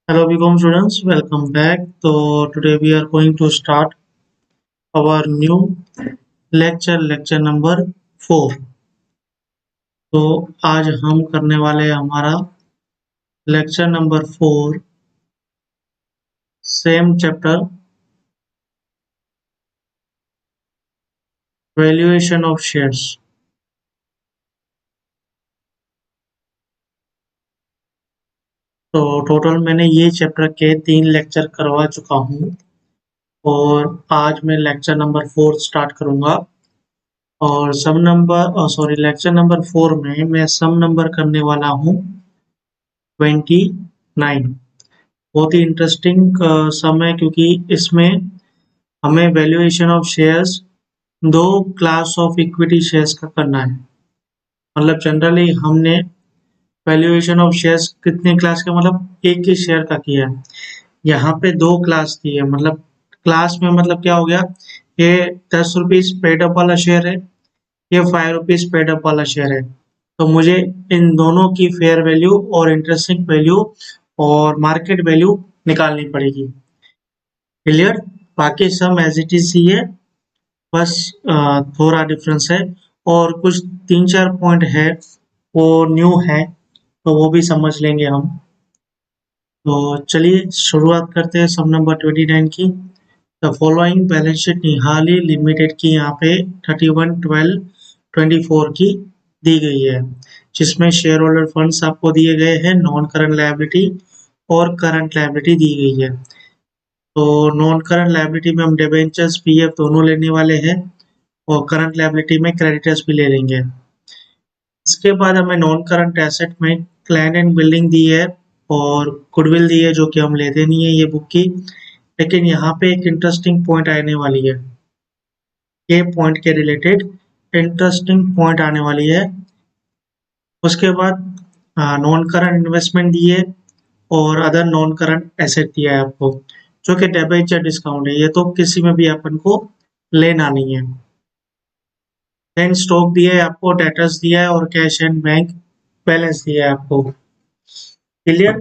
Hello, Become students. Welcome back. So today we are going to start our new lecture number 4. तो आज हम करने वाले हैं हमारा lecture number 4, same chapter, valuation of shares. तो टोटल मैंने ये चैप्टर के 3 लेक्चर करवा चुका हूँ और आज मैं लेक्चर नंबर 4 स्टार्ट करूँगा। और लेक्चर नंबर 4 में मैं सम नंबर करने वाला हूँ 29। बहुत ही इंटरेस्टिंग सम है क्योंकि इसमें हमें valuation of shares 2 class of equity shares का करना है। मतलब जनरली हमने वैल्यूएशन ऑफ शेयर्स कितने क्लास का, मतलब एक ही शेयर का किया है। यहाँ पे 2 क्लास की है। मतलब क्लास में मतलब क्या हो गया, ये 10 रुपीज पेड अप वाला शेयर है, ये 5 रुपीज पेड अप वाला शेयर है। तो मुझे इन दोनों की फेयर वैल्यू और इंटरेस्टिंग वैल्यू और मार्केट वैल्यू निकालनी पड़ेगी। क्लियर? बाकी सब एज इट इज ही है, बस थोड़ा डिफरेंस है और कुछ 3-4 पॉइंट है वो न्यू है, तो वो भी समझ लेंगे हम। तो चलिए शुरुआत करते हैं सम नंबर 29 की। The following balance sheet Nihali limited की यहाँ पे 31/12/24 की दी गई है, जिसमें शेयर होल्डर फंड्स आपको दिए गए हैं, नॉन करंट लायबिलिटी और करंट लायबिलिटी दी गई है। तो नॉन करंट लायबिलिटी में हम डिबेंचर्स पीएफ दोनों लेने वाले हैं और करंट लायबिलिटी में क्रेडिटर्स भी ले लेंगे। इसके बाद हमें नॉन करंट एसेट में लैंड एंड बिल्डिंग दी है और गुडविल दी है, जो कि हम लेते नहीं है ये बुक की। लेकिन यहाँ पे एक इंटरेस्टिंग पॉइंट आने वाली है, ये पॉइंट के रिलेटेड इंटरेस्टिंग पॉइंट आने वाली है। उसके बाद नॉन करंट इन्वेस्टमेंट दी है और अदर नॉन करंट एसेट दिया है आपको, जो कि डिबेंचर डिस्काउंट है। ये तो किसी में भी अपन को लेना नहीं है। देन स्टॉक दिया है आपको, डेटर्स दिया है और कैश एंड बैंक बैलेंस दिया है आपको। क्लियर?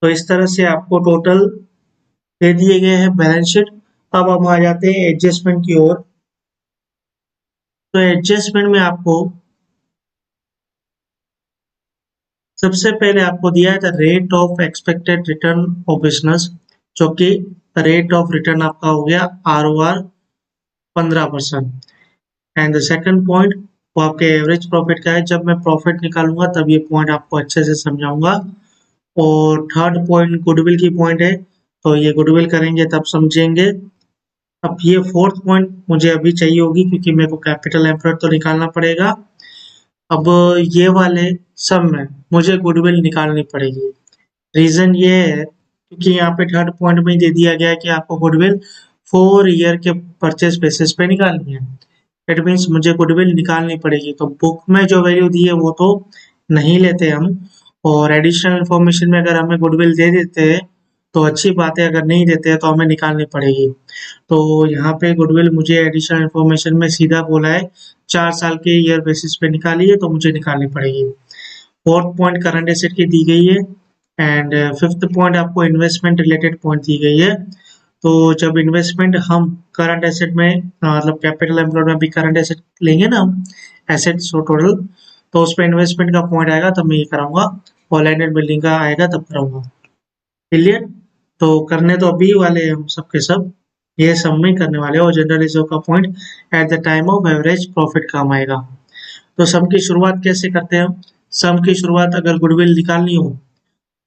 तो इस तरह से आपको टोटल दे दिए गए हैं बैलेंस शीट। अब हम आ जाते हैं एडजस्टमेंट की ओर। तो एडजस्टमेंट में आपको सबसे पहले आपको दिया है the rate of expected return of business, जो कि रेट ऑफ रिटर्न आपका हो गया ROR 15%। And the second point वो आपके एवरेज प्रॉफिट का है। जब मैं प्रॉफिट निकालूंगा तब ये पॉइंट आपको अच्छे से समझाऊंगा। और थर्ड पॉइंट गुडविल की पॉइंट है, तो ये गुडविल करेंगे तब समझेंगे। अब ये फोर्थ पॉइंट मुझे अभी चाहिए होगी क्योंकि मेरे को कैपिटल एम्प्लॉयड तो निकालना पड़ेगा। अब ये वाले सब में मुझे गुडविल निकालनी पड़ेगी। रीजन ये है क्योंकि यहाँ पे थर्ड पॉइंट में दे दिया गया है कि आपको गुडविल 4 ईयर के परचेज बेसिस पे निकालनी है। इट मीन्स मुझे गुडविल निकालनी पड़ेगी। तो बुक में जो वैल्यू दी है वो तो नहीं लेते हम, और एडिशनल इंफॉर्मेशन में अगर हमें गुडविल दे देते हैं तो अच्छी बात है, अगर नहीं देते हैं तो हमें निकालनी पड़ेगी। तो यहाँ पे गुडविल मुझे एडिशनल इंफॉर्मेशन में सीधा बोला है 4 साल के ईयर बेसिस पे निकालिए, तो मुझे निकालनी पड़ेगी। फोर्थ पॉइंट करंट एसेट की दी गई है एंड फिफ्थ पॉइंट आपको इन्वेस्टमेंट रिलेटेड पॉइंट दी गई है। तो जब इन्वेस्टमेंट हम करंट एसेट में मतलब कैपिटल एम्प्लॉयड में भी करंट एसेट लेंगे ना हम, एसेट्स टोटल, तो उस पर इन्वेस्टमेंट का पॉइंट आएगा तब मैं ये कराऊंगा, और लैंड एंड बिल्डिंग का आएगा तब कराऊंगा। क्लियर? तो करने तो अभी वाले हम सबके सब ये सब में करने वाले हैं, और जनरल रिजर्व का point at the time of average profit काम आएगा। तो सम की शुरुआत कैसे करते हैं हम? सम की शुरुआत अगर गुडविल निकालनी हो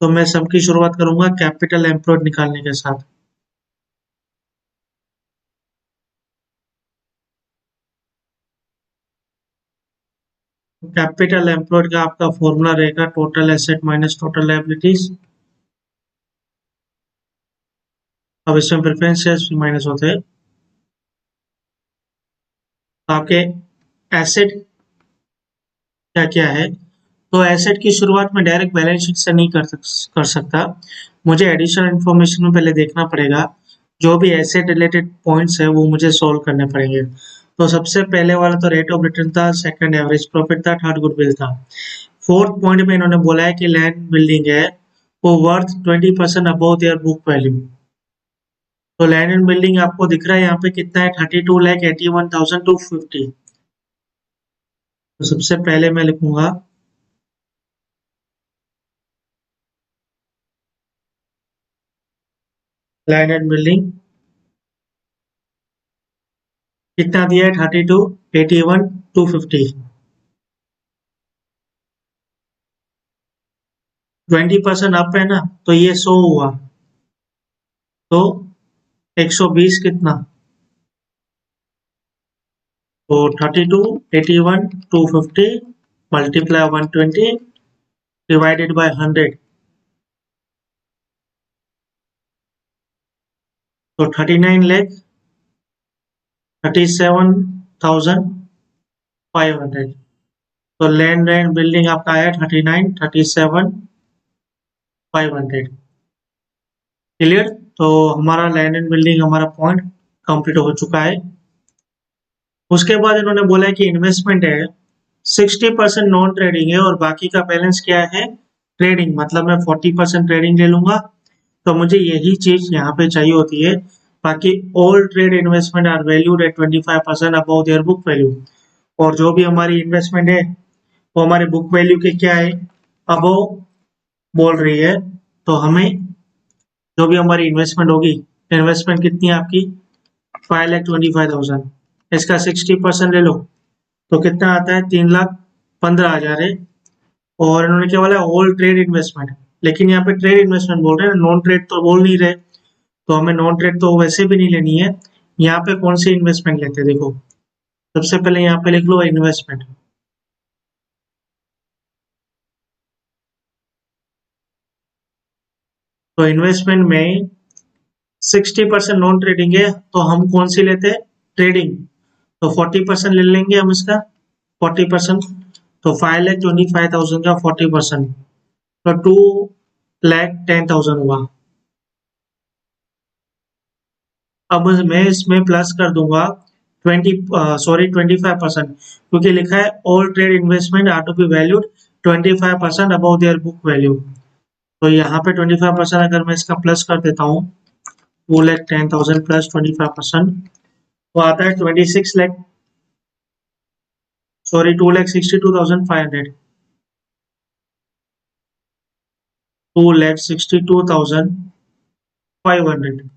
तो मैं सम की शुरुआत करूंगा कैपिटल एम्प्लॉयड निकालने के साथ। कैपिटल एम्प्लॉयड का आपका फॉर्मूला रहेगा total asset minus total liabilities. अब इसमें प्रेफरेंस शेयर्स भी माइनस होते हैं। तो आपके एसेट क्या क्या है? तो एसेट की शुरुआत में डायरेक्ट बैलेंस शीट से नहीं कर सकता, मुझे एडिशनल इंफॉर्मेशन में पहले देखना पड़ेगा। जो भी एसेट रिलेटेड पॉइंट्स है वो मुझे सॉल्व करने पड़ेंगे। तो सबसे पहले वाला तो रेट ऑफ रिटर्न था, सेकंड एवरेज प्रॉफिट था, थर्ड गुडविल था। फोर्थ पॉइंट में इन्होंने बोला है कि लैंड बिल्डिंग है, वो worth 20% above their book value. तो लैंड एंड बिल्डिंग आपको दिख रहा है यहाँ पे कितना है, 32,81,250। तो सबसे पहले मैं लिखूंगा लैंड एंड बिल्डिंग कितना दिया है, 32,81,250। 20% अप है ना, तो ये 100 हुआ, तो 120 कितना, तो 32,81,250 मल्टीप्लाई 120 डिवाइडेड बाय 100, तो 39,37,500। तो लैंड एंड बिल्डिंग आपका आया 39,37,500। क्लियर। तो हमारा लैंड एंड बिल्डिंग हमारा पॉइंट कंप्लीट हो चुका है। उसके बाद इन्होंने बोला है कि इन्वेस्टमेंट है 60% नॉन ट्रेडिंग है और बाकी का बैलेंस क्या है, ट्रेडिंग, मतलब मैं 40% ट्रेडिंग ले लूंगा। तो मुझे यही चीज यहाँ पे चाहिए होती है। बाकी all trade investment are valued at 25% above their book value. और जो भी हमारी इन्वेस्टमेंट है वो हमारे बुक वैल्यू के क्या है, अबव बोल रही है। तो हमें जो भी हमारी इन्वेस्टमेंट होगी, इन्वेस्टमेंट कितनी है आपकी, 5,25,000, इसका 60% ले लो तो कितना आता है, 3,15,000 है। और इन्होंने क्या बोला, ऑल ट्रेड इन्वेस्टमेंट, लेकिन यहाँ पे ट्रेड इन्वेस्टमेंट बोल रहे हैं, नॉन ट्रेड तो बोल नहीं रहे। तो हमें नॉन ट्रेड तो वैसे भी नहीं लेनी है। यहाँ पे कौन सी इन्वेस्टमेंट लेते हैं, देखो सबसे पहले यहाँ पे लिख लो इन्वेस्टमेंट। तो इन्वेस्टमेंट में 60% नॉन ट्रेडिंग है, तो हम कौन सी लेते हैं, ट्रेडिंग। तो 40% ले लेंगे हम इसका, 40%। तो 5,25,000 का 40%, तो 2,10,000 हुआ। अब मैं इसमें प्लस कर दूंगा 25%, क्योंकि लिखा है all trade investment are to be valued 25% above their book value. तो यहाँ पे 25% अगर मैं इसका प्लस कर देता हूँ, 2,10,000 प्लस 25%, तो आता है 26 लाख, सॉरी 2,62,500, 2,62,500।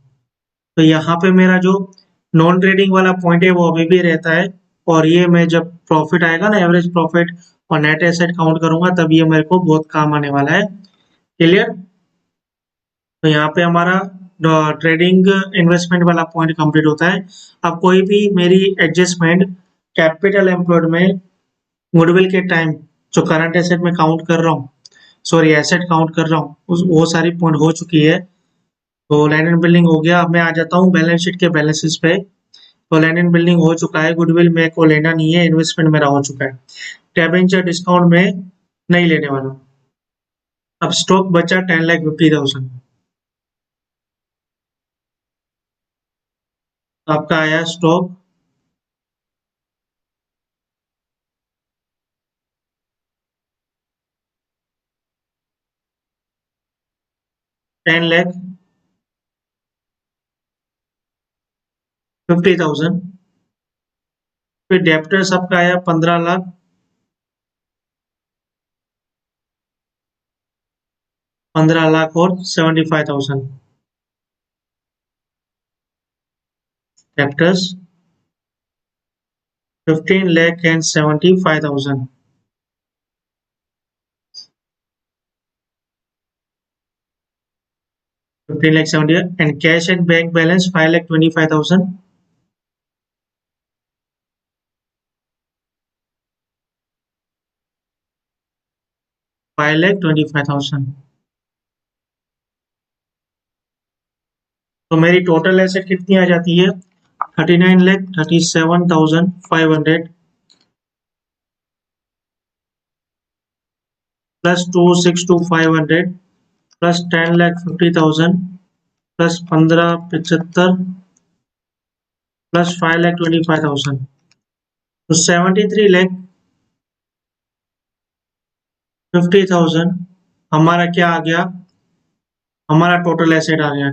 तो यहाँ पे मेरा जो नॉन ट्रेडिंग वाला पॉइंट है वो अभी भी रहता है। और ये मैं जब प्रॉफिट आएगा ना, एवरेज प्रॉफिट और नेट एसेट काउंट करूंगा, तब ये मेरे को बहुत काम आने वाला है। क्लियर। तो यहाँ पे हमारा ट्रेडिंग इन्वेस्टमेंट वाला पॉइंट कंप्लीट होता है। अब कोई भी मेरी एडजस्टमेंट कैपिटल एम्प्लॉयड में गुडविल के टाइम जो करंट एसेट में काउंट कर रहा हूँ, सॉरी एसेट काउंट कर रहा हूँ, वो सारी पॉइंट हो चुकी है। तो लैंड एंड बिल्डिंग हो गया। अब मैं आ जाता हूँ बैलेंस शीट के बैलेंसेस पे। तो लैंड एंड बिल्डिंग हो चुका है, गुडविल मेरे को लेना नहीं है, इन्वेस्टमेंट मेरा हो चुका है। टैबेंचर डिस्काउंट में नहीं लेने वाला। अब स्टॉक बचा 10,50,000। आपका आया स्टॉक 10,50,000। फिर डेप्टर्स आपका आया 15 लाख, 15 लाख और 75,000 debtors, 15,75,000, 15,70 and cash and bank balance 5,25,000, 5,25,000। तो मेरी टोटल एसेट कितनी आ जाती है, 39,37,500 प्लस 2,62,500 प्लस 10,50,000 प्लस 15,75 प्लस 5,25,000, तो 73,50,000 हमारा क्या आ गया, हमारा टोटल एसेट आ गया।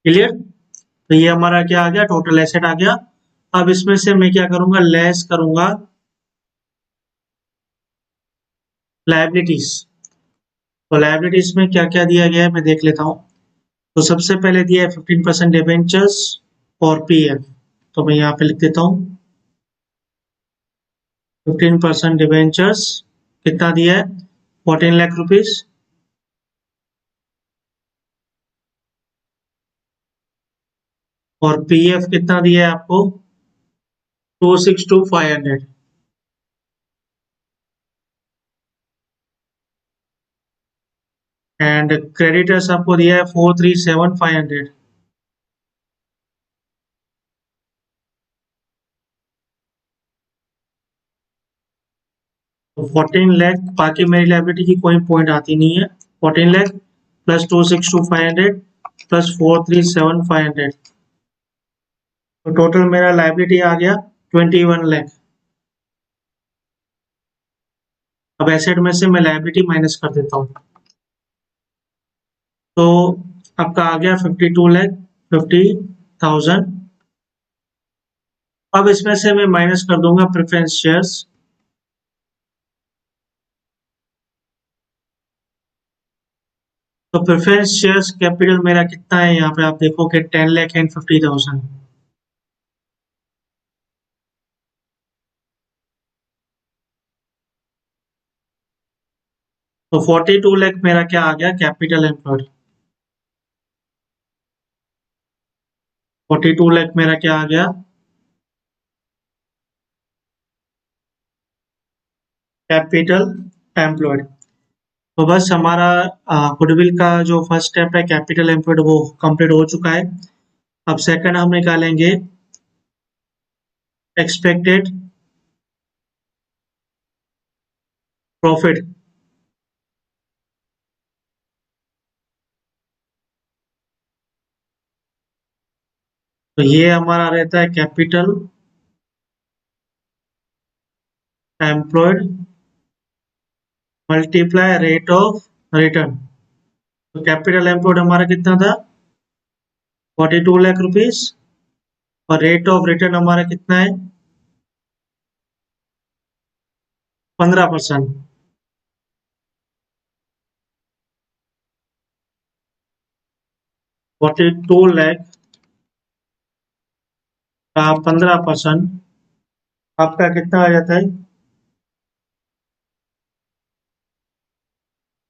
क्लियर? तो ये हमारा क्या आ गया, टोटल एसेट आ गया। अब इसमें से मैं क्या करूंगा, लेस करूंगा लायबिलिटीज। तो लायबिलिटीज में क्या क्या दिया गया है मैं देख लेता हूँ। तो सबसे पहले दिया है 15% डिबेंचर्स और पीएफ। तो मैं यहाँ पे लिख देता हूँ 15% डिबेंचर्स कितना दिया है, 14 लाख रुपीज। और पीएफ कितना दिया है आपको, 262,500। एंड क्रेडिटर्स आपको दिया है 437,500। तो 14 लाख, बाकी मेरी लाइबिलिटी की कोई पॉइंट आती नहीं है। 14 लाख प्लस 262,500 प्लस 437,500, तो टोटल मेरा लाइबिलिटी आ गया 21 लाख। अब एसेट में से मैं लाइबिलिटी माइनस कर देता हूँ। तो आपका आ गया 52,50,000। अब इसमें से मैं माइनस कर दूंगा प्रेफरेंस शेयर्स। तो प्रेफरेंस शेयर्स कैपिटल मेरा कितना है, यहाँ पे आप देखोगे 10,50,000। तो 42 लाख मेरा क्या आ गया, कैपिटल एम्प्लॉयड। 42 लाख मेरा क्या आ गया, कैपिटल एम्प्लॉयड। तो बस हमारा गुडविल का जो फर्स्ट स्टेप है कैपिटल एम्प्लॉयड वो कंप्लीट हो चुका है। अब सेकंड हम निकालेंगे एक्सपेक्टेड प्रॉफिट। तो ये हमारा रहता है capital employed multiply rate of return. तो कैपिटल एम्प्लॉयड हमारा कितना था, 42 लाख रुपीज। और रेट ऑफ रिटर्न हमारा कितना है, 15%। 42 लाख का 15% आपका कितना आ जाता है,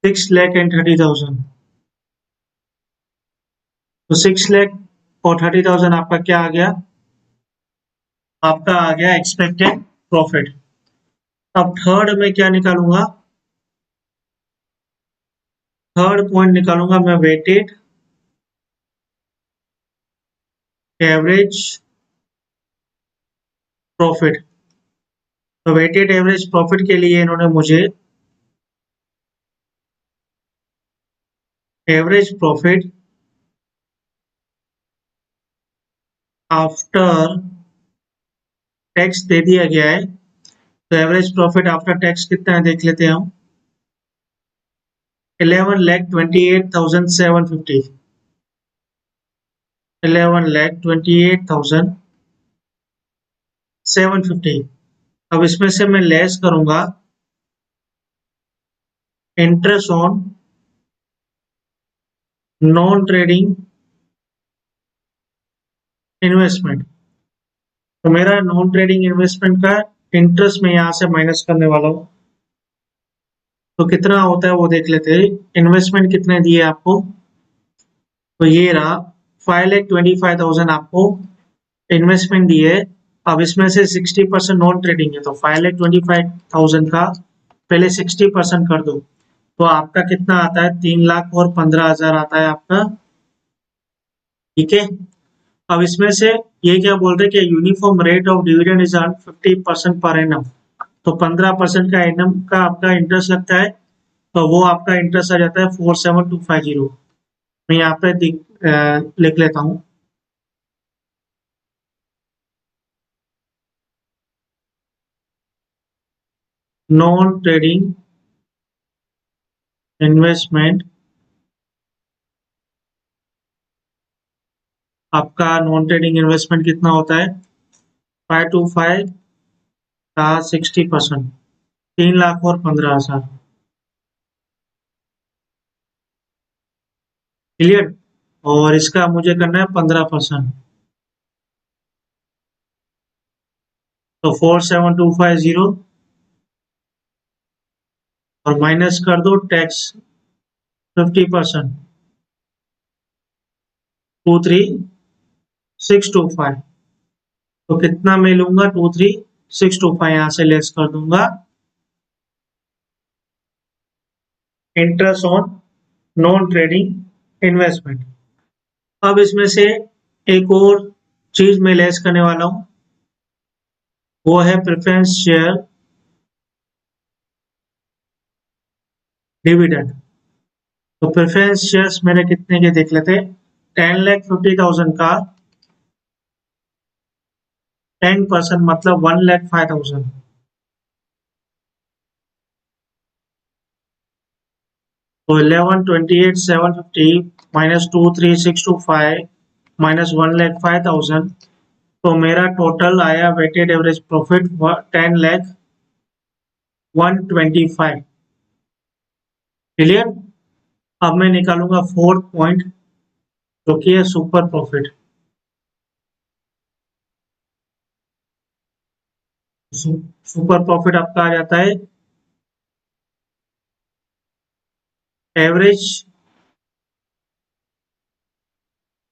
6,30,000। तो 6,30,000 आपका क्या आ गया, आपका आ गया एक्सपेक्टेड प्रॉफिट। अब थर्ड में क्या निकालूंगा, थर्ड पॉइंट निकालूंगा मैं वेटेड एवरेज प्रॉफिट। तो वेटेड एवरेज प्रॉफिट के लिए इन्होंने मुझे एवरेज प्रॉफिट आफ्टर टैक्स दे दिया गया है। तो एवरेज प्रॉफिट आफ्टर टैक्स कितना है देख लेते हैं हम, 11,28,750। 11,28,750। अब इसमें से मैं लेस करूंगा interest on non trading investment. तो मेरा नॉन ट्रेडिंग इन्वेस्टमेंट का इंटरेस्ट मैं यहाँ से माइनस करने वाला हूँ। तो कितना होता है वो देख लेते हैं। इन्वेस्टमेंट कितने दिए आपको, तो ये रहा 5,25,000 आपको इन्वेस्टमेंट दिए। अब इसमें से 60% नॉन ट्रेडिंग है, तो 5,25,000 का पहले 60% कर दो। तो आपका कितना आता है, 3,15,000 आता है आपका। ठीक है। अब इसमें से ये क्या बोल रहे हैं कि uniform rate of dividend is 50% per annum. तो 15% का एनम का आपका इंटरेस्ट लगता है। तो वो आपका इंटरेस्ट आ जाता है 47250। मैं यहाँ पे लिख लेता हूँ नॉन ट्रेडिंग इन्वेस्टमेंट आपका नॉन ट्रेडिंग इन्वेस्टमेंट कितना होता है? 525 का 60%, 3 लाख और 15,000। क्लियर? और इसका मुझे करना है 15%, तो 47,250 और माइनस कर दो टैक्स 50%, 23,625। तो कितना मैं लूंगा? 23,625 यहां से लेस कर दूंगा interest on non trading investment. अब इसमें से एक और चीज मैं लेस करने वाला हूं, वो है प्रेफरेंस शेयर डिविडेंड। तो प्रेफरेंस शेयर्स मेरे कितने के देख लेते? 10,50,000 का 10% मतलब 1,05,000। तो 11,28,750 माइनस 23,625 माइनस 1,05,000, तो मेरा टोटल आया वेटेड एवरेज प्रॉफिट 10,01,25। क्लियर? अब मैं निकालूंगा फोर्थ पॉइंट, जो कि है सुपर प्रॉफिट। सुपर प्रॉफिट आपका आ जाता है average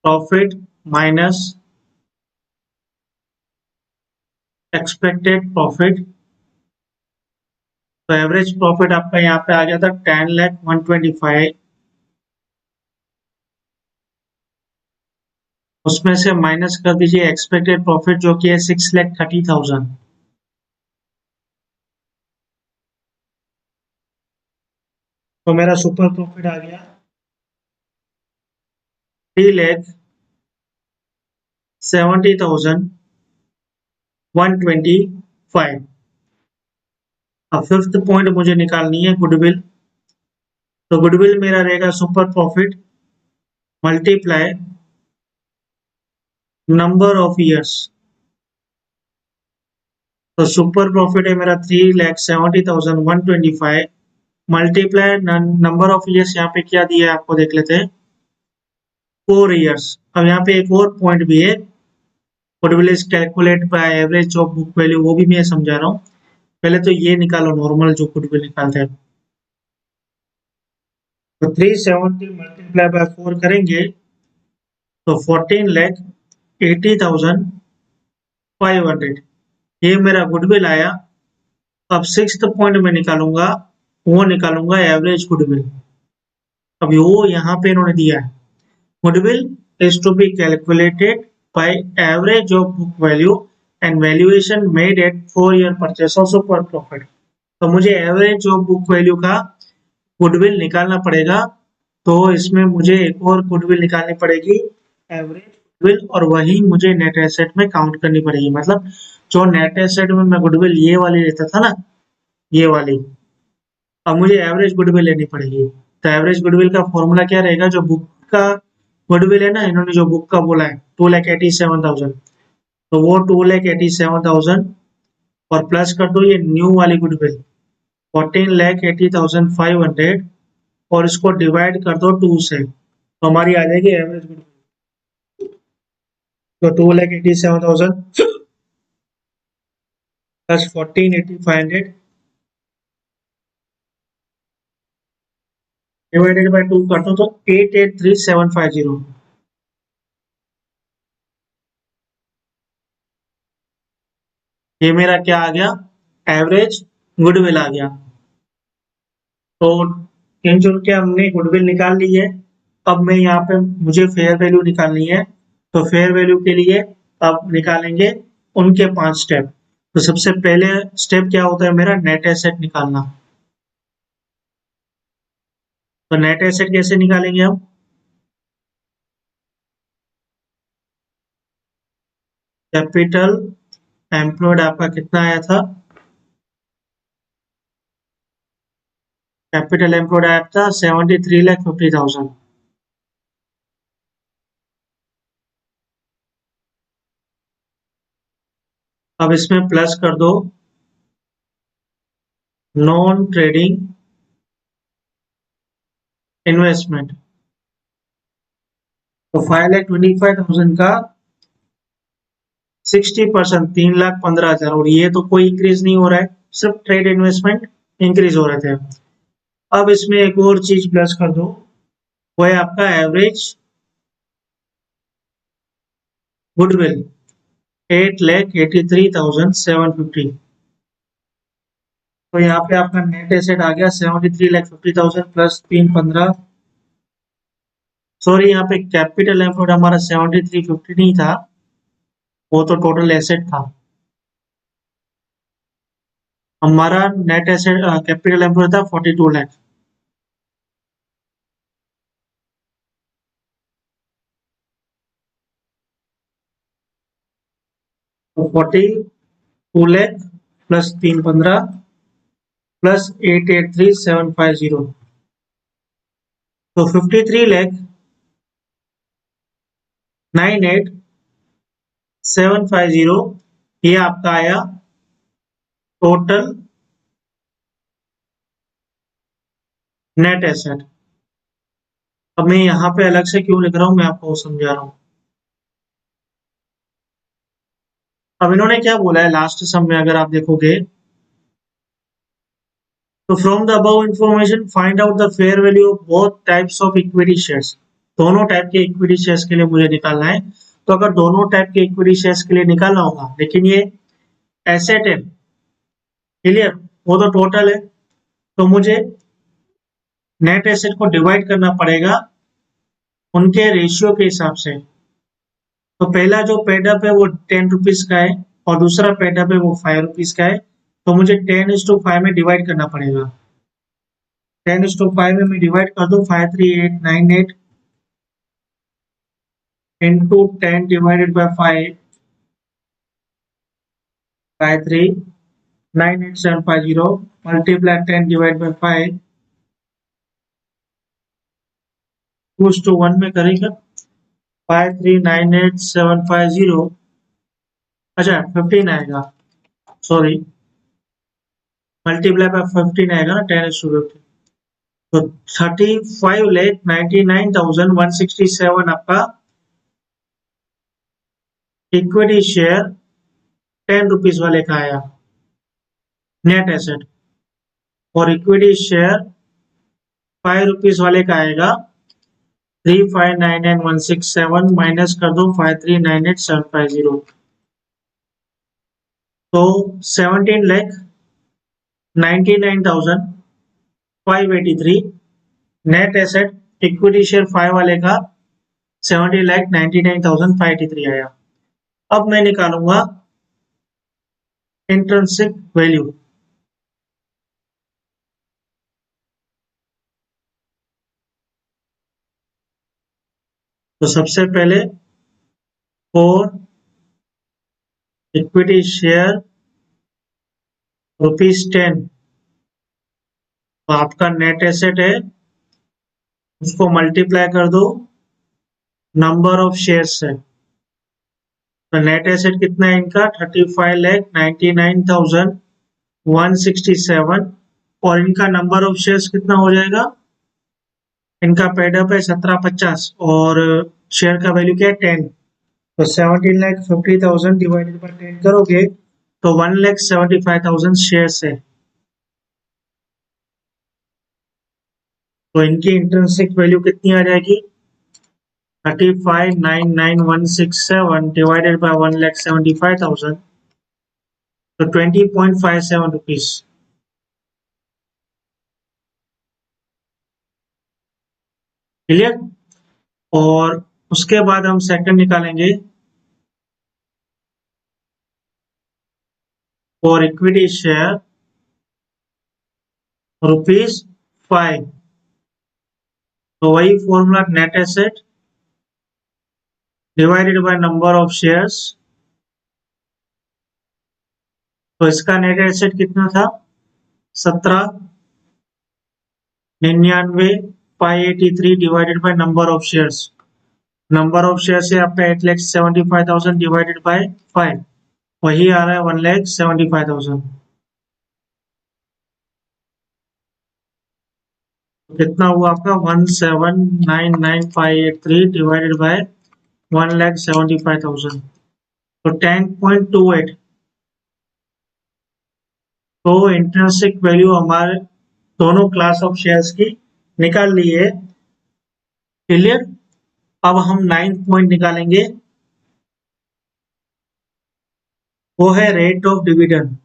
profit minus expected profit. तो एवरेज प्रॉफिट आपका यहाँ पे आ गया था 10,01,25। उसमें से माइनस कर दीजिए एक्सपेक्टेड प्रॉफिट, जो कि है 6,30,000। तो मेरा सुपर प्रॉफिट आ गया 3,70,125। अब फिफ्थ पॉइंट मुझे निकालनी है गुडविल। तो गुडविल मेरा रहेगा super profit multiply number of years. तो सुपर प्रॉफिट है मेरा 3,70,125 मल्टीप्लाई नंबर ऑफ ईयर्स, यहाँ पे क्या दिया है आपको देख लेते हैं, 4 ईयर्स। अब यहाँ पे एक और पॉइंट भी है, goodwill is calculate bye average of book value, वो भी मैं समझा रहा हूँ। पहले तो ये निकालो नॉर्मल जो गुडविल निकालते हैं। तो 370 मल्टीप्लाई बाय 4 करेंगे तो 14,80,500, ये मेरा गुडविल आया। अब सिक्स्थ पॉइंट में निकालूंगा, वो निकालूंगा एवरेज गुडविल। अब वो यहाँ पे इन्होंने दिया है, goodwill is to be calculated by average of book value and valuation made at 4 year purchase of super profit. तो मुझे एवरेज ऑफ बुक वैल्यू का गुडविल निकालना पड़ेगा। तो इसमें मुझे एक और गुडविल निकालनी पड़ेगी, एवरेज गुडविल, और वही मुझे नेट एसेट में काउंट करनी पड़ेगी। मतलब जो नेट एसेट में मैं गुडविल ये वाली लेता था ना, ये वाली, अब मुझे एवरेज गुडविल लेनी पड़ेगी। तो एवरेज गुडविल का फॉर्मूला क्या रहेगा? जो बुक का गुडविल है ना, इन्होंने जो बुक का बोला है 2,87,000, तो वो 2,87,000 और प्लस कर दो ये न्यू वाली गुडविल 14,80,500 और इसको डिवाइड कर दो 2 से, तो हमारी आ जाएगी एवरेज गुडविल। तो 2,87,000 प्लस 14,80,500 डिवाइडेड बाय 2 कर दो तो 8,83,750। ये मेरा क्या आ गया? एवरेज गुडविल आ गया। तो इन चुन के हमने गुडविल निकाल ली है। अब मैं यहाँ पे मुझे फेयर वैल्यू निकालनी है। तो फेयर वैल्यू के लिए अब निकालेंगे उनके 5 स्टेप। तो सबसे पहले स्टेप क्या होता है मेरा? नेट एसेट निकालना। तो नेट एसेट कैसे निकालेंगे हम? कैपिटल एम्प्लॉयड आपका कितना आया था? कैपिटल एम्प्लॉयड आया था 73,50,000। अब इसमें प्लस कर दो नॉन ट्रेडिंग इन्वेस्टमेंट, तो 5,25,000 का 60%, 3,15,000, और ये तो कोई इंक्रीज नहीं हो रहा है, सिर्फ ट्रेड इन्वेस्टमेंट इंक्रीज हो रहे थे। अब इसमें एक और चीज प्लस कर दो, वो है आपका एवरेज गुडविल 8,83,750। तो यहाँ पे आपका नेट एसेट आ गया 73,50,000 प्लस 315। सॉरी, यहाँ पे कैपिटल एम्प्लॉयड हमारा 73,50 नहीं था, वो तो टोटल एसेट था। हमारा नेट एसेट कैपिटल एम्प्लॉयड था 42 लाख। तो 42 लाख प्लस 315 प्लस 8,83,750, तो 53,98,750, ये आपका आया टोटल नेट एसेट। अब मैं यहाँ पे अलग से क्यों लिख रहा हूँ, मैं आपको समझा रहा हूँ। अब इन्होंने क्या बोला है लास्ट सम में, अगर आप देखोगे तो from the above information find out the fair value of both types of equity shares. दोनों टाइप के इक्विटी शेयर्स के लिए मुझे निकालना है। तो अगर दोनों टाइप के इक्विटी शेयर्स के लिए निकालना होगा, लेकिन ये एसेट है, क्लियर, वो तो टोटल है, तो मुझे नेट एसेट को डिवाइड करना पड़ेगा उनके रेशियो के हिसाब से। तो पहला जो पेडअप है वो 10 रुपीज का है, और दूसरा पेडअप है वो 5 रुपीज का है। तो मुझे 10:5 में डिवाइड करना पड़ेगा। 10:5 में मैं डिवाइड कर दूं, 53898 into 10 divided by 5, 53,98,750 multiply 10 divide by 5, 2:1 में करेंगे 53,98,750। अच्छा 15 आएगा, सॉरी, मल्टीप्लाई बाय 15 आएगा ना, 10:50। तो 35,99,167 आपका इक्विटी शेयर 10 रुपीज वाले का आया नेट एसेट, और इक्विटी शेयर 5 रुपीज वाले का आएगा 35,99,167 माइनस कर दो 53,98,750, तो 17,99,583 नेट एसेट इक्विटी शेयर 5 वाले का 17,99,583 आया। अब मैं निकालूंगा इंट्रिंसिक वैल्यू। तो सबसे पहले फॉर इक्विटी शेयर ₹10, तो आपका नेट एसेट है, उसको मल्टीप्लाई कर दो नंबर ऑफ शेयर्स से। तो नेट एसेट कितना है इनका 35,99,167, और इनका नंबर ऑफ शेयर्स कितना हो जाएगा, इनका पेडअप है 1750, और शेयर का वैल्यू क्या है 10। तो 17,50,000 डिवाइडेड बाय 10 करोगे तो 1,75,000 शेयर्स है। तो इनकी इंट्रिंसिक वैल्यू कितनी आ जाएगी 35,99,167 डिवाइडेड बाय 1,75,000, तो 20.57 रुपीज। क्लियर। और उसके बाद हम सेकंड निकालेंगे फॉर इक्विटी शेयर ₹5। तो वही formula net asset divided by number of shares. तो इसका नेट एसेट कितना था 17, 99,583 divided by number of shares. Number of share है आपका 8,75,000 डिवाइडेड बाय 5, वही आ रहा है 1,75,000। कितना हुआ आपका 1,799,583 डिवाइडेड बाय 1,75,000, तो 10.28। तो इंट्रिंसिक वैल्यू हमारे दोनों क्लास ऑफ शेयर्स की निकाल ली है। क्लियर। अब हम 9th पॉइंट निकालेंगे, वो है रेट ऑफ डिविडेंड।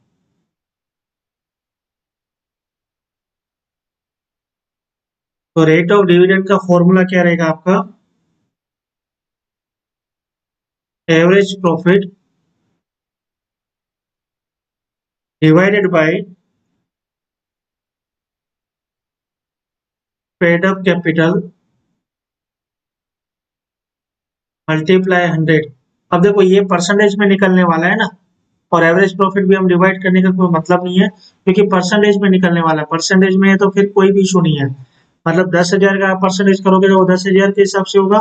तो रेट ऑफ डिविडेंड का फॉर्मूला क्या रहेगा आपका, average profit divided by paid up capital multiply 100। अब देखो ये परसेंटेज में निकलने वाला है ना, और एवरेज प्रॉफिट भी हम डिवाइड करने का कोई मतलब नहीं है, क्योंकि परसेंटेज में निकलने वाला है। परसेंटेज में है तो फिर कोई भी इशू नहीं है। मतलब 10,000 का आप परसेंटेज करोगे तो वो 10,000 के हिसाब से होगा।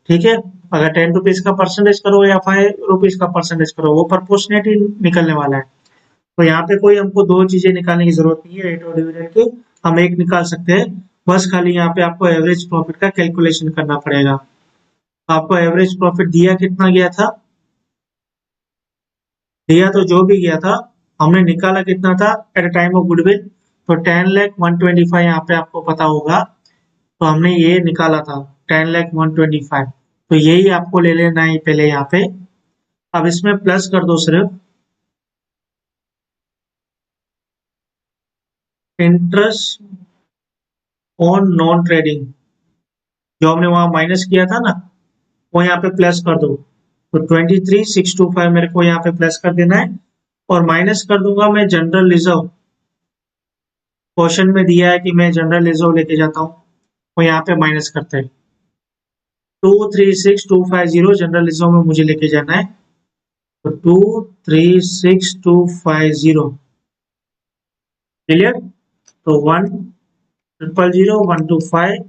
ठीक है। अगर 10 रुपीज का परसेंटेज करो या 5 रुपीज का परसेंटेज करो, वो प्रपोर्शनेट ही निकलने वाला है। तो यहाँ पे कोई हमको दो चीजें निकालने की जरूरत नहीं है रेट और डिविडेंड की, हम एक निकाल सकते हैं। बस खाली यहाँ पे आपको एवरेज प्रॉफिट का कैलकुलेशन करना पड़ेगा। आपको एवरेज प्रॉफिट दिया कितना गया था, दिया तो जो भी गया था, हमने निकाला कितना था at a time of goodwill, तो 10,125 यहाँ पे आपको पता होगा। तो हमने ये निकाला था 10,125, तो यही आपको ले लेना है पहले यहाँ पे। अब इसमें प्लस कर दो सिर्फ इंटरेस्ट ऑन नॉन ट्रेडिंग, जो हमने वहां माइनस किया था ना, वो यहाँ पे प्लस कर दो। तो 23,625 मेरे को यहाँ पे प्लस कर देना है, और माइनस कर दूंगा मैं जनरल रिजर्व। क्वेश्चन में दिया है कि मैं जनरल रिजर्व लेके जाता हूँ, वो यहाँ पे माइनस करते हैं। 236,250 जनरल रिजर्व में मुझे लेके जाना है, तो 236,250 क्लियर। तो 1,000,125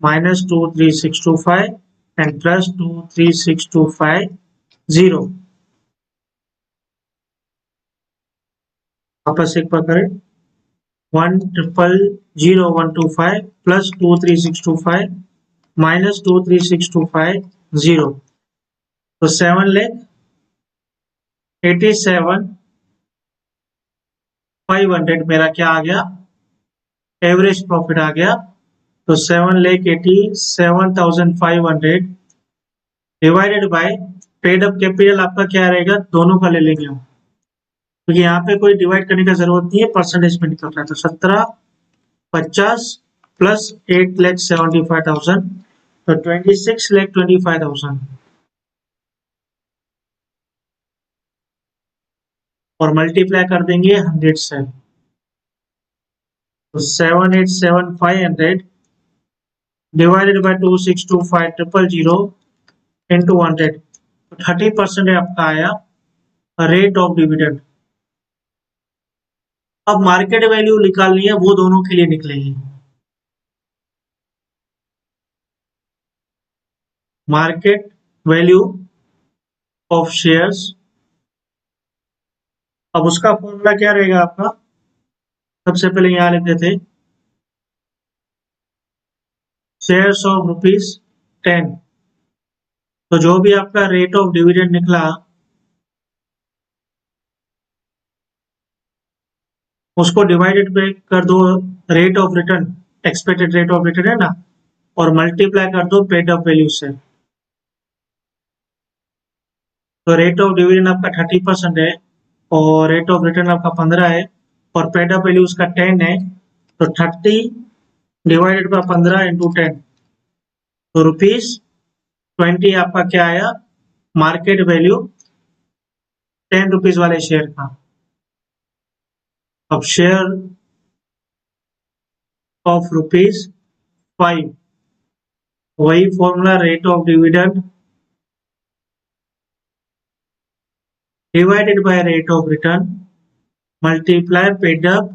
minus 23625 and plus 23625 वापस एक बार करें, 1,000,125 plus 23625 minus 23625, तो 7,87,500 मेरा क्या आ गया, एवरेज प्रॉफिट आ गया। तो 7,87,500 divided by paid up capital आपका क्या रहेगा, दोनों का ले लेंगे हम, क्योंकि यहाँ पे कोई डिवाइड करने का जरूरत नहीं है, परसेंटेज में निकल रहा है। तो 17,50 प्लस 8,75,000, तो 26,25,000, और मल्टीप्लाई कर देंगे 100 से। तो 7,87,500 डिवाइडेड बाय 2,625,000 इंटू 100, 30% आपका आया रेट ऑफ डिविडेंड। अब मार्केट वैल्यू निकालनी है, वो दोनों के लिए निकलेगी। मार्केट वैल्यू ऑफ शेयर्स, अब उसका फॉर्मूला क्या रहेगा आपका, सबसे पहले यहाँ लिखते थे शेयर्स ऑफ ₹10, तो जो भी आपका रेट ऑफ डिविडेंड निकला उसको डिवाइडेड पे कर दो rate of return, expected rate of return है ना, और मल्टीप्लाई कर दो पेड अप वैल्यू से। तो रेट ऑफ डिविडेंड आपका 30% है, और रेट ऑफ रिटर्न आपका 15 है, और पेड अप वैल्यू उसका 10 है। तो 30 डिवाइडेड बाय 15 इंटू 10, तो ₹20 आपका क्या आया, मार्केट वैल्यू 10 रुपीज वाले शेयर का। अब शेयर ऑफ ₹5, वही formula rate of dividend divided by rate of return, multiply paid up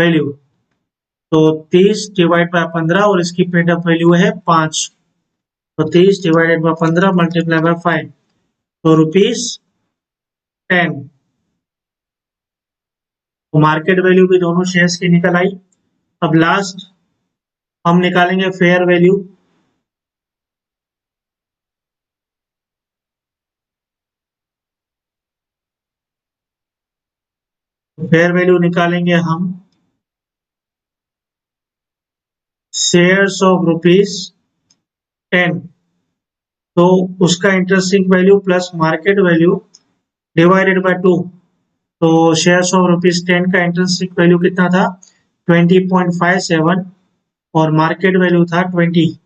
value, तो 30 डिवाइड बाय 15 और इसकी पेड अप वैल्यू है 5, तो 30 डिवाइडेड बाय 15 मल्टीप्लाई बाय 5, तो ₹10। तो मार्केट वैल्यू भी दोनों शेयर्स की निकल आई। अब लास्ट हम निकालेंगे फेयर वैल्यू। फेयर वैल्यू निकालेंगे हम शेयर्स ऑफ ₹10, तो उसका interesting value plus market value divided by 2, तो शेयर्स ऑफ ₹10 का इंटरेस्टिंग वैल्यू कितना था 20.57 और मार्केट वैल्यू था 20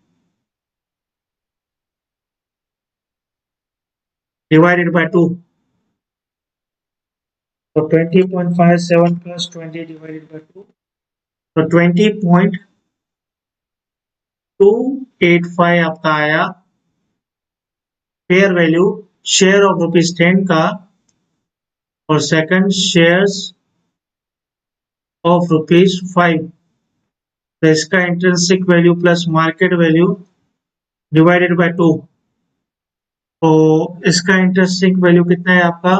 डिवाइडेड बाय 2, तो 20.57 प्लस 20 डिवाइडेड बाय 2, तो 20.285 आपका आया फेयर वैल्यू शेयर ऑफ ₹10 का, और सेकंड शेयर्स ऑफ ₹5, तो इसका intrinsic value plus market value divided by 2, तो इसका इंट्रिंसिक वैल्यू कितना है आपका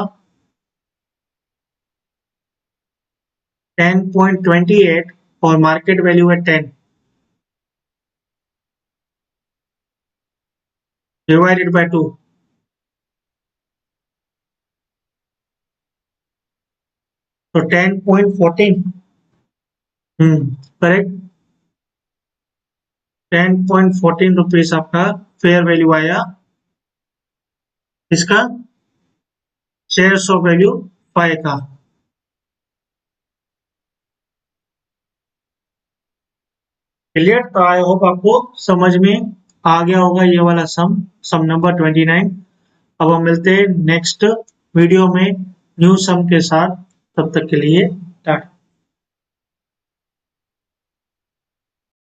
10.28 और मार्केट वैल्यू है 10 डिवाइडेड बाय 2, तो 10.14, करेक्ट, 10.14 रुपीज आपका फेयर वैल्यू आया इसका शेयर्स ऑफ वैल्यू 5 का। क्लियर, तो आई होप आपको समझ में आ गया होगा ये वाला सम नंबर 29। अब हम मिलते हैं नेक्स्ट वीडियो में न्यू सम के साथ, तब तक के लिए टाटा।